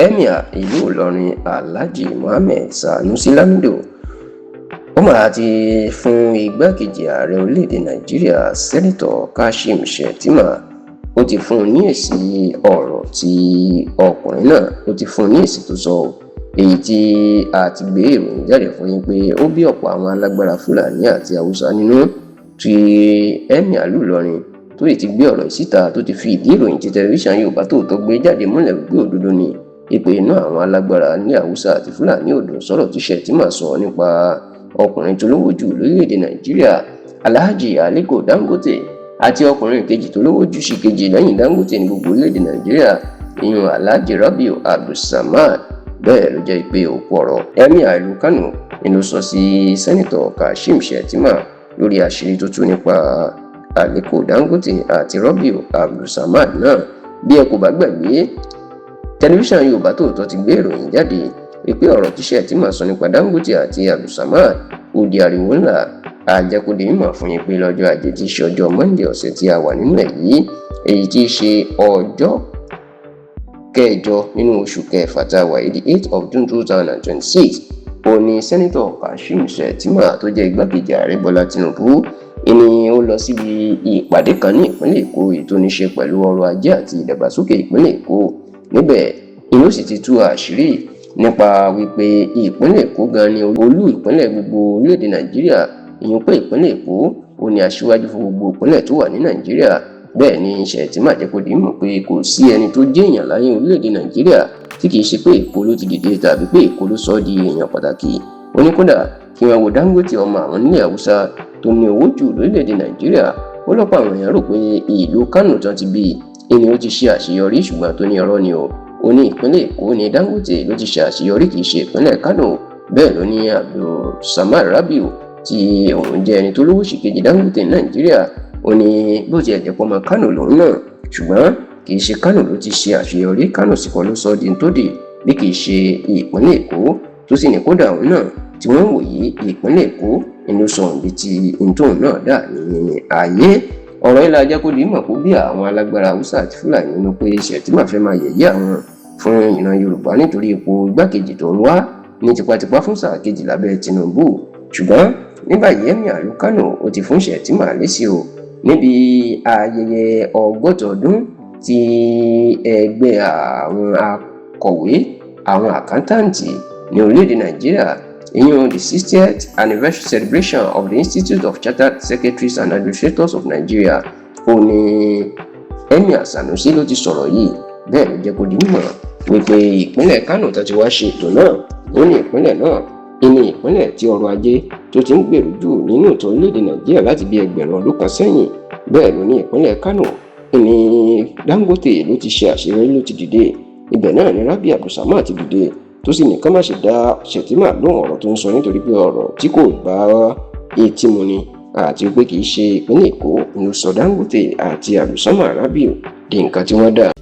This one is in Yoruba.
Emir ìlú Ìlọrin Alhaji Mohammed Sanusi Lamido ó mà ti fún igbákejì ààrẹ orílẹ̀-èdè Nàìjíríà sẹ́nitọ̀ Kashim Shettima ó ti fún un ní èsì ọ̀rọ̀ tí ọkùnrin náà ó ti fún un ní èsì tó sọ èyí tí a ti gbé ìròyìn jáde fún yín pé ó bí ọ̀pọ̀ àwọn alágbára Fúlàní àti Haúsá nínú tí Emir ìlú Ìlọrin tó yìí ti gbé ọ̀rọ̀ síta tó ti fi ìdí ìròyìn tí tẹlifíṣàn Yorùbá Tòótọ́ gbé jáde múlẹ̀ wípé òdodo ni ìpè iná àwọn alágbára ní Haúsá àti Fúlàní odò sọ̀rọ̀ tí Shettima sọ nípa ọkùnrin tó lówó jù lórílẹ̀‐èdè Nàìjíríà Alhaji Aliko Dangote àti ọkùnrin kejì tó lówó jù sí kejì lẹ́yìn Dangote ní gbogbo orílẹ̀‐èdè Nàìjíríà ìyún Alhaji Rabiu Abdulsamad. Bẹ́ẹ̀ ló jẹ́ pé òkú ọ̀rọ̀ Emir ìlú Kano ló sọ sí sẹ́nitọ̀ Kashim Shettima lórí àṣírí tó tú nípa Aliko Dangote àti Rabiu Abdulsamad náà. Bí ẹ kò bá gbàgbé, tẹlifíṣàn Yorùbá Tòótọ́ ti gbé ìròyìn jáde wípé ọ̀rọ̀ tí Shettima sọ nípa Dangote àti Abdulsamad ó di ariwo ńlá. Àjẹkùdé mímọ̀ fún yín pé lọ́jọ́ Ajé tí í ṣe ọjọ́ Monday ọ̀sẹ̀ tí a wà nínú ẹ̀ yìí, èyí tí í ṣe ọjọ́ kẹjọ nínú oṣù kẹfà tá a wà yìí, 8th of June 2026, ó ní sẹ́nitọ̀ Kashim Shettima tó jẹ́ igbákejì ààrẹ Bọ́lá Tinubu ni ó lọ síbi ìpàdé kan ní ìpínlẹ̀ Èkó èyí tó ní ṣe pẹ̀lú ọrọ̀ ajé àti ìdàgbàsókè ìpínlẹ̀ Èkó. Níbẹ̀ inú sì ti tú àṣírí nípa wípé ìpínlẹ̀ Èkó gan ni olú ìpínlẹ̀ gbogbo orílẹ̀-èdè Nàìjíríà, ìyẹn pé ìpínlẹ̀ Èkó ó ní aṣíwájú fún gbogbo ìpínlẹ̀ tó wà ní Nàìjíríà. Bẹ́ẹ̀ ni Shettima jẹ́ kó di mọ̀ pé kò sí ẹni tó jẹ́ èèyàn láyé orílẹ̀-èdè Nàìjíríà tí kìí ṣe pé Èkó ló ti dìde tàbí pé Èkó ló sọ ọ́ di èèyàn pàtàkì. Ó ní kódà kí wọ́n wo Dangote ọmọ àwọn nílẹ̀ Haúsá tó ní owó jù lórílẹ̀-èdè Nàìjíríà. Ó lọ́pọ̀ àwọn èèyàn rò pé ìlú Kano tán ti bí ẹni ó ti ṣe àṣeyọrí, ṣùgbọ́n tó ní ọ̀rọ̀ ni ó ní ìpínlẹ̀ Èkó ní Dangote ló ti ṣe àṣeyọrí, kìí ṣe ìpínlẹ̀ Kano. Bẹ́ẹ̀ ló ní Abdulsamad Rabiu tí òun jẹ́ ẹni tó lówó sí kejì Dangote ní Nàìjíríà. Ó ní bó ti ẹ̀jẹ̀ pọ̀ mọ́ Kano lòun náà, ṣùgbọ́n kìí ṣe Kano ló ti ṣe àṣeyọrí, Kano sì kọ́ ló sọ di tó dì bí kìí ṣe ìpínlẹ̀ Èkó. Tó sì ní kódà òun náà tí wọ́n wò yí ìpínlẹ̀ Èkó ló sọ ibi tí tóun náà dà ní ayé. Ọ̀rọ̀ ilé ajá kó di mọ̀ kó bí àwọn alágbára Haúsá àti Fúlàní nínú pé Shettima fẹ́ máa yẹ̀yẹ́ àwọn fún ìran Yorùbá nítorí ipò igbákejì tó ń wá ní tipátipá fún sáà kejì lábẹ́ Tinubu. Ṣùgbọ́n ní báyìí Emir ìlú Kano ó ti fún Shettima lésì o níbi ayẹyẹ ọgọ́ta ọdún tí ẹgbẹ́ àwọn akọ̀wé àwọn àkántàǹtì ní orílẹ̀-èdè Nàìjíríà, ìyẹn the 60th anniversary celebration of the Institute of Chartered Secretaries and Administrators of Nigeria. Ó ní Emir Sanusi ló ti sọ̀rọ̀ yìí. Bẹ́ẹ̀ ló jẹ́ kó di mímọ̀ wípé ìpínlẹ̀ Kano tó ti wá ṣe ètò náà, ó ní ìpínlẹ̀ náà ní ìpínlẹ̀ tí ọrọ̀ ajé tó ti ń gbèrú jù nínú ìtàn orílẹ̀-èdè Nàìjíríà láti bí ẹgbẹ̀rún ọdún kan sẹ́yìn. Bẹ́ẹ̀ ló ní ìpínlẹ̀ Kano ní Dangote ló ti ṣe àṣeyọrí, ló ti dìde. Ibẹ̀ náà ni Rabiu Abdulsamad ti dìde, tó sì ní ká má ṣe dá Shettima lóhùn ọ̀rọ̀ tó ń sọ nítorí pé ọ̀rọ̀ tí kò bá etí mu ni, àti pé kì í ṣe ìpínlẹ̀ Èkó ló sọ Dangote àti Abdulsamad Rabiu di nǹkan tí wọ́n dà.